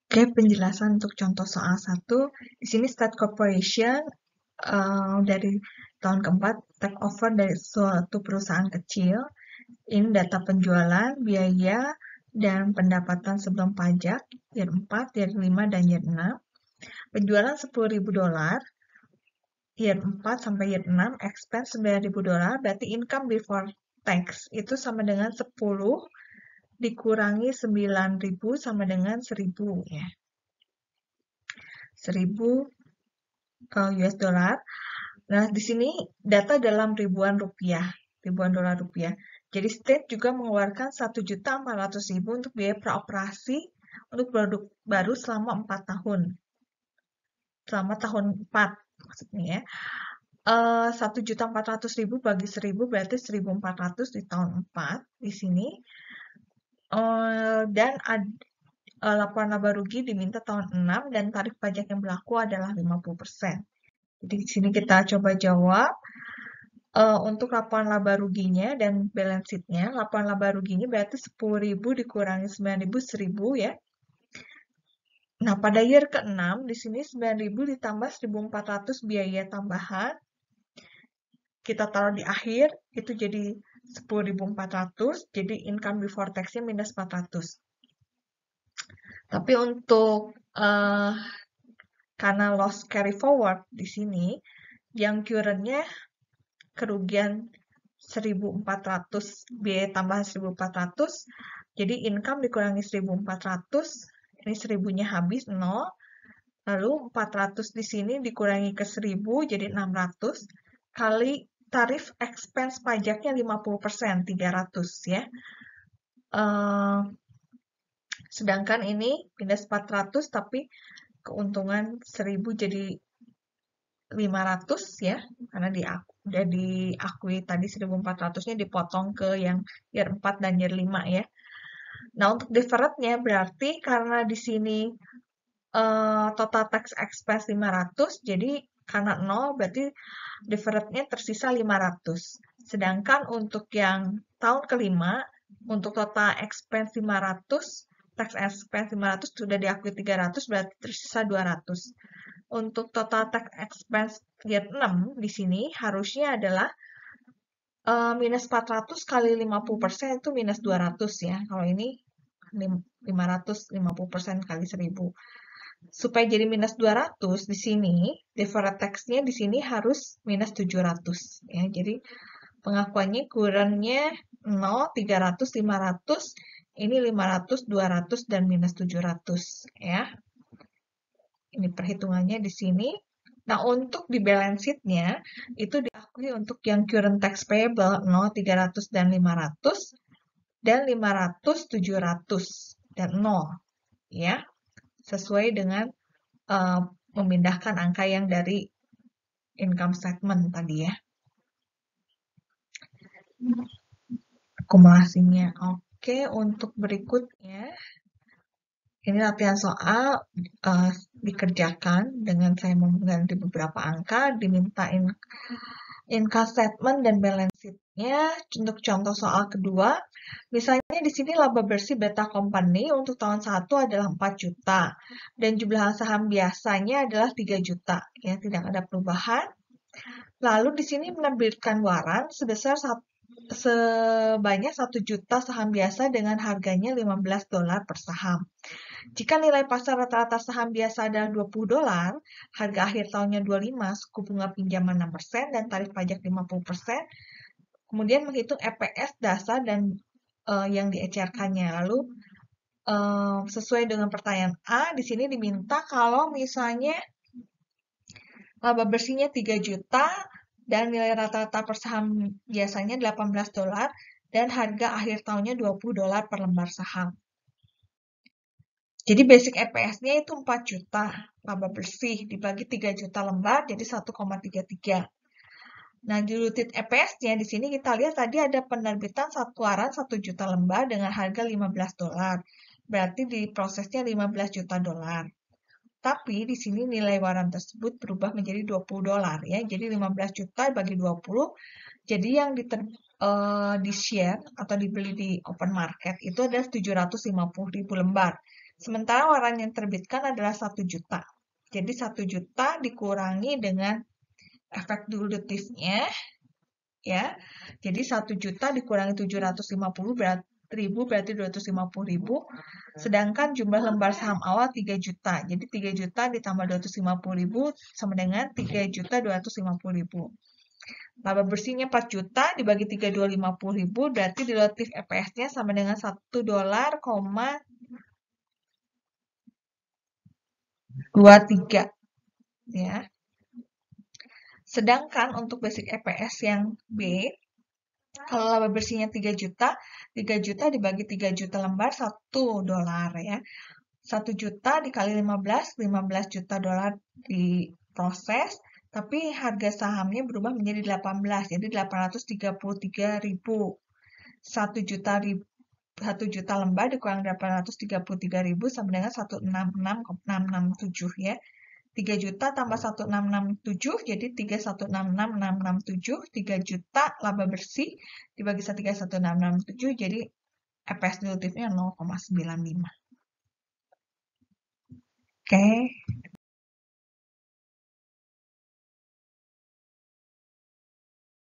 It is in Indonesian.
Oke, penjelasan untuk contoh soal 1. Di sini State Corporation dari tahun keempat take over dari suatu perusahaan kecil. Ini data penjualan, biaya, dan pendapatan sebelum pajak, year 4, year 5, dan year 6. Penjualan $10.000, year 4 sampai year 6, expense $9.000, berarti income before tax itu sama dengan 10 dikurangi 9.000 sama dengan 1.000 ya. 1.000 US dollar. Nah, di sini data dalam ribuan dolar rupiah. Jadi state juga mengeluarkan 1.400.000 untuk biaya peroperasi untuk produk baru selama 4 tahun. Selama tahun 4 maksudnya ya. 1.400.000 bagi 1.000 berarti 1.400 di tahun 4 di sini. Dan laporan laba rugi diminta tahun 6 dan tarif pajak yang berlaku adalah 50%. Jadi di sini kita coba jawab. Untuk laporan laba ruginya dan balance sheet-nya, laporan laba ruginya berarti 10.000 dikurangi 9.000, 1.000 ya. Nah, pada year ke-6, di sini 9.000 ditambah 1.400 biaya tambahan. Kita taruh di akhir, itu jadi 10.400, jadi income before tax-nya minus 400. Tapi untuk karena loss carry forward di sini, yang current-nya kerugian 1.400, biaya tambahan 1.400, jadi income dikurangi 1.400, ini 1.000-nya habis, 0, lalu 400 di sini dikurangi ke 1.000, jadi 600, kali tarif expense pajaknya 50%, 300 ya. Sedangkan ini minus 400, tapi keuntungan 1.000 jadi 500 ya, karena udah diakui tadi 1.400-nya dipotong ke yang year 4 dan year 5 ya. Nah, untuk deferrednya berarti karena di sini total tax expense 500, jadi karena 0 berarti deferrednya tersisa 500. Sedangkan untuk yang tahun kelima, untuk total expense 500, tax expense 500 sudah diakui 300, berarti tersisa 200. Untuk total tax expense year 6 di sini harusnya adalah minus 400 kali 50% itu minus 200 ya. Kalau ini 550% kali 1.000. Supaya jadi minus 200 di sini, deferred tax-nya di sini harus minus 700 ya. Jadi pengakuannya kurangnya 0, 300, 500, ini 500, 200 dan minus 700 ya. Ini perhitungannya di sini. Nah, untuk di balance sheet-nya, itu diakui untuk yang current tax payable 0, 300, dan 500, dan 500, 700, dan 0. Ya, sesuai dengan memindahkan angka yang dari income statement tadi ya. Akumulasinya. Oke, untuk berikutnya, ini latihan soal dikerjakan dengan saya mengganti beberapa angka, dimintain income statement dan balance sheet-nya. Untuk contoh soal kedua, misalnya di sini laba bersih Beta Company untuk tahun 1 adalah 4 juta dan jumlah saham biasanya adalah 3 juta. Ya, tidak ada perubahan. Lalu di sini menerbitkan waran sebesar sebanyak 1 juta saham biasa dengan harganya $15 per saham. Jika nilai pasar rata-rata saham biasa adalah $20, harga akhir tahunnya 25, suku bunga pinjaman 6%, dan tarif pajak 50%, kemudian menghitung EPS dasar dan yang diecerkannya. Lalu sesuai dengan pertanyaan A, di sini diminta kalau misalnya laba bersihnya 3 juta dan nilai rata-rata per saham biasanya $18 dan harga akhir tahunnya $20 per lembar saham. Jadi basic EPS-nya itu 4 juta laba bersih dibagi 3 juta lembar jadi 1,33. Nah, diluted EPS-nya di sini kita lihat tadi ada penerbitan waran 1 juta lembar dengan harga $15. Berarti diprosesnya $15 juta. Tapi di sini nilai waran tersebut berubah menjadi $20 ya. Jadi 15 juta bagi 20. Jadi yang di share atau dibeli di open market itu adalah 750.000 lembar. Sementara waran yang terbitkan adalah 1 juta. Jadi 1 juta dikurangi dengan efek dilutifnya, ya. Jadi 1 juta dikurangi 750 ribu berarti 250.000. Sedangkan jumlah lembar saham awal 3 juta. Jadi 3 juta ditambah 250.000 sama dengan 3.250.000. Laba bersihnya 4 juta dibagi 3.250.000 berarti dilutif EPS-nya sama dengan $1.23 ya. Sedangkan untuk basic EPS yang B, kalau laba bersihnya 3 juta, 3 juta dibagi 3 juta lembar $1 ya. 1 juta dikali 15 juta dolar diproses, tapi harga sahamnya berubah menjadi 18, jadi 833.000. 1 juta lembar dikurang 833.000 sama dengan 166.667 ya. 3 juta tambah 16667 jadi 3166667. 3 juta laba bersih dibagi 31667 jadi EPS dilutifnya 0,95. Oke.